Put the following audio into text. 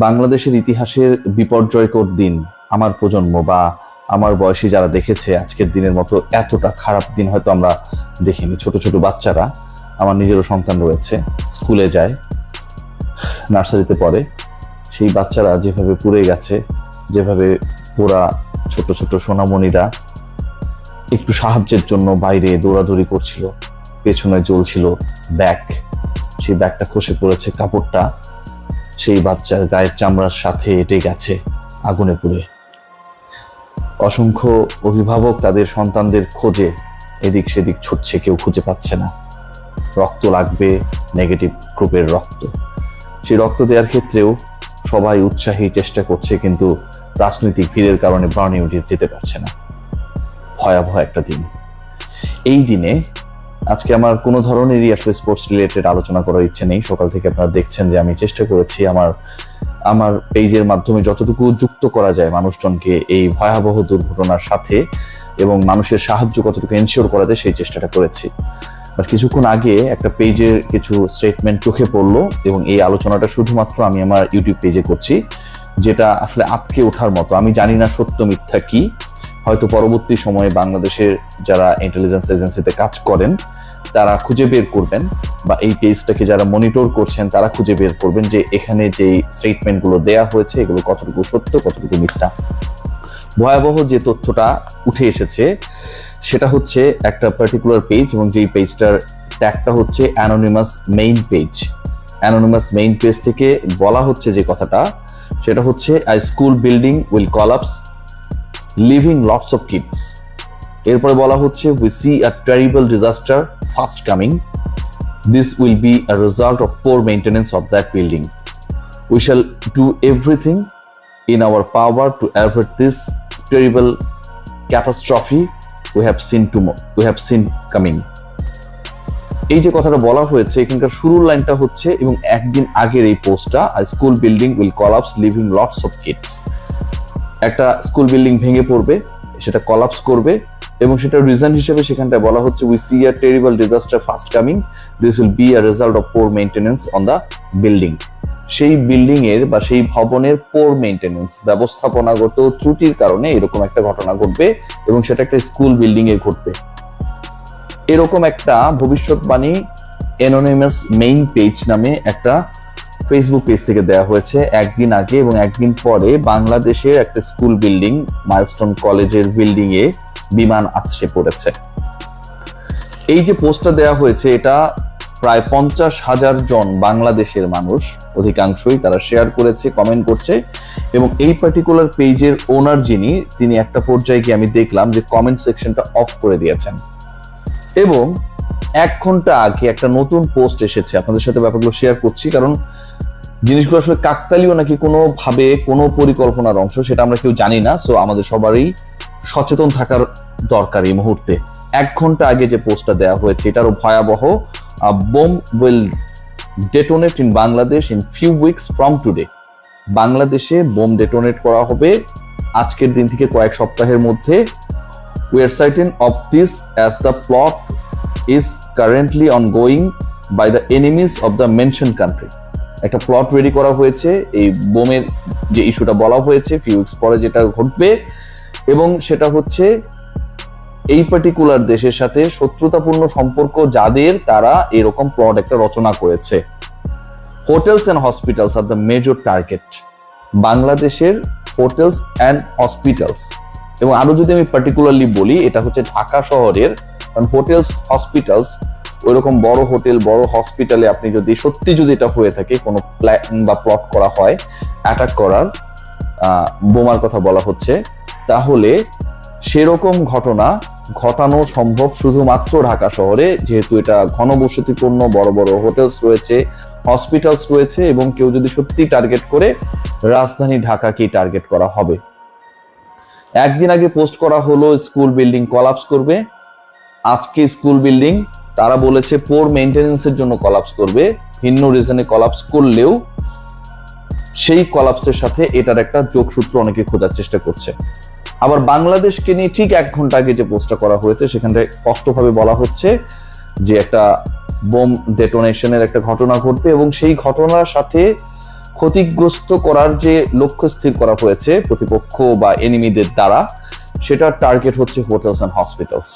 বাংলাদেশের ইতিহাসের বিপর্যয়কর দিন আমার প্রজন্ম বা আমার বয়সী যারা দেখেছে আজকের দিনের মতো এতটা খারাপ দিন হয়তো আমরা দেখিনি। ছোট ছোট বাচ্চারা, আমার নিজেরও সন্তান রয়েছে, স্কুলে যায়, নার্সারিতে পড়ে, সেই বাচ্চারা যেভাবে পুড়ে গেছে, যেভাবে পুরা ছোট ছোট সোনামণিরা একটু সাহায্যের জন্য বাইরে দৌড়াদৌড়ি করছিল, পেছনে জ্বলছিল ব্যাগ, সেই ব্যাগটা খসে পড়েছে, কাপড়টা সেই বাচ্চার গায়ের চামড়ার সাথে এঁটে গেছে আগুনে পুড়ে। অসংখ্য অভিভাবক তাদের সন্তানদের খোঁজে এদিক সেদিক ছুটছে, কেউ খুঁজে পাচ্ছে না। রক্ত লাগবে, নেগেটিভ গ্রুপের রক্ত। সেই রক্ত দেওয়ার ক্ষেত্রেও সবাই উৎসাহী চেষ্টা করছে, কিন্তু রাজনৈতিক ভিড়ের কারণে বার্নিউডে যেতে পারছে না। ভয়াবহ একটা দিন। এই দিনে আজকে আমার কোনো ধরনেরই আসলে স্পোর্টস রিলেটেড আলোচনা করার ইচ্ছে নেই। সকাল থেকে আপনারা দেখছেন যে আমি চেষ্টা করেছি আমার পেজের মাধ্যমে যতটুকু যুক্ত করা যায় মানুষজনকে এই ভয়াবহ দুর্ঘটনার সাথে, এবং মানুষের সাহায্য কতটুকু এনশিওর করা যায় সেই চেষ্টাটা করেছি। বাট কিছুক্ষণ আগে একটা পেজের কিছু স্টেটমেন্ট চোখে পড়লো, এবং এই আলোচনাটা শুধুমাত্র আমি আমার ইউটিউব পেজে করছি, যেটা আসলে আটকে ওঠার মতো। আমি জানি না সত্য মিথ্যা কি, হয়তো পরবর্তী সময়ে বাংলাদেশের যারা ইন্টেলিজেন্স এজেন্সিতে কাজ করেন তারা খুঁজে বের করবেন, বা এই পেজটাকে যারা মনিটর করছেন তারা খুঁজে বের করবেন যে এখানে যে স্টেটমেন্টগুলো দেয়া হয়েছে এগুলো কতটুকু সত্য, কতটুকু মিথ্যা। ভয়াবহ যে তথ্যটা উঠে এসেছে সেটা হচ্ছে একটা পার্টিকুলার পেজ, এবং যেই পেজটার ট্যাগটা হচ্ছে anonymous main page. Anonymous main page থেকে বলা হচ্ছে যে কথাটা, সেটা হচ্ছে a school building will collapse, living lots of kids. এরপরে বলা হচ্ছে we see a terrible disaster fast coming, this will be a result of poor maintenance of that building, we shall do everything in our power to avert this terrible catastrophe we have seen coming. এই যে কথাটা বলা হয়েছে এখানকার শুরুর লাইনটা হচ্ছে, এবং একদিন আগের এই পোস্টটা, a school building will collapse leaving lots of kids। একটা স্কুল বিল্ডিং ভেঙে পড়বে, সেটা কলাপস করবে, এবং সেটা রিজন হিসেবে সেখানটায় বলা হচ্ছে we see a terrible disaster fast coming, this will be a result of poor maintenance on the building। সেই বিল্ডিং এর বা সেই ভবনের পোর মেইনটেনেন্স, ব্যবস্থাপনাগত ত্রুটির কারণে এরকম একটা ঘটনা ঘটবে, এবং সেটা একটা স্কুল বিল্ডিং এ ঘটবে। এরকম একটা ভবিষ্যৎবাণী অ্যানোনিমাস মেইন পেজ নামে একটা ফেসবুক পেজ থেকে দেওয়া হয়েছে একদিন আগে, এবং একদিন পরে বাংলাদেশের একটা স্কুল বিল্ডিং, মাইলস্টোন কলেজের বিল্ডিং এ বিমান আছড়ে পড়েছে। এই যে পোস্টটা দেওয়া হয়েছে এটা প্রায় 50,000 জন বাংলাদেশের মানুষ, অধিকাংশই তারা শেয়ার করেছে, কমেন্ট করছে, এবং এই পার্টিকুলার পেজের ওনার যিনি, তিনি একটা পর্যায়ে গিয়ে আমি দেখলাম যে কমেন্ট সেকশনটা অফ করে দিয়েছেন। এবং 1 ঘন্টা আগে একটা নতুন পোস্ট এসেছে, আপনাদের সাথে ব্যাপারগুলো শেয়ার করছি, কারণ জিনিসগুলো আসলে কাকতালীয় নাকি কোনোভাবে কোনো পরিকল্পনার অংশ সেটা আমরা কেউ জানি না। সো আমাদের সবারই সচেতন থাকার দরকার এই মুহূর্তে। 1 ঘন্টা আগে যে পোস্টটা দেওয়া হয়েছে এটারও ভয়াবহ। A bomb will detonate in Bangladesh in few weeks from today। বাংলাদেশে বোম ডেটোনেট করা হবে আজকের দিন থেকে কয়েক সপ্তাহের মধ্যে। We are certain of this as the plot is currently ongoing by the enemies of the mentioned country। একটা প্লট রেডি করা হয়েছে এই বোমের যে ইস্যুটা বলা হয়েছে, ফিউ উইকস পরে যেটা ঘটবে, এবং সেটা হচ্ছে এই পার্টিকুলার দেশের সাথে শত্রুতাপূর্ণ সম্পর্ক যাদের, তারা এরকম প্লট একটা রচনা করেছে। Hotels and hospitals are the major target. বাংলাদেশের হোটেলস অ্যান্ড হসপিটালস, এবং আরো যদি আমি পার্টিকুলারলি বলি এটা হচ্ছে ঢাকা শহরের, কারণ হোটেলস হসপিটালস ওইরকম বড় হোটেল বড় হসপিটালে আপনি যদি সত্যি যদি এটা হয়ে থাকে, কোনো প্ল্যান বা প্লট করা হয় অ্যাটাক করার, বোমার কথা বলা হচ্ছে, তাহলে সেরকম ঘটনা ঘটানো সম্ভব শুধুমাত্র ঢাকা শহরে, যেহেতু এটা ঘনবসতিপূর্ণ, বড় বড় হোটেলস রয়েছে, হসপিটালস রয়েছে, এবং কেউ যদি সত্যি টার্গেট করে রাজধানী ঢাকাকেই টার্গেট করা হবে। একদিন আগে পোস্ট করা হলো স্কুল বিল্ডিং কলাপস করবে, আজকে স্কুল বিল্ডিং তারা বলেছে পোর মেইনটেনেন্সের জন্য কলাপস করবে। ভিন্ন রিজনে কলাপস করলেও সেই কলাপসের সাথে এটার একটা যোগসূত্র অনেকে খোঁজার চেষ্টা করছে। আবার বাংলাদেশকে নিয়ে ঠিক 1 ঘন্টা আগে যে পোস্টটা করা হয়েছে সেখানে স্পষ্টভাবে বলা হচ্ছে যে একটা বোম ডেটোনেশনের একটা ঘটনা ঘটবে, এবং সেই ঘটনার সাথে ক্ষতিগ্রস্ত করার যে লক্ষ্য স্থির করা হয়েছে প্রতিপক্ষ বা এনিমিদের দ্বারা, সেটার টার্গেট হচ্ছে হোটেলস অ্যান্ড হসপিটালস।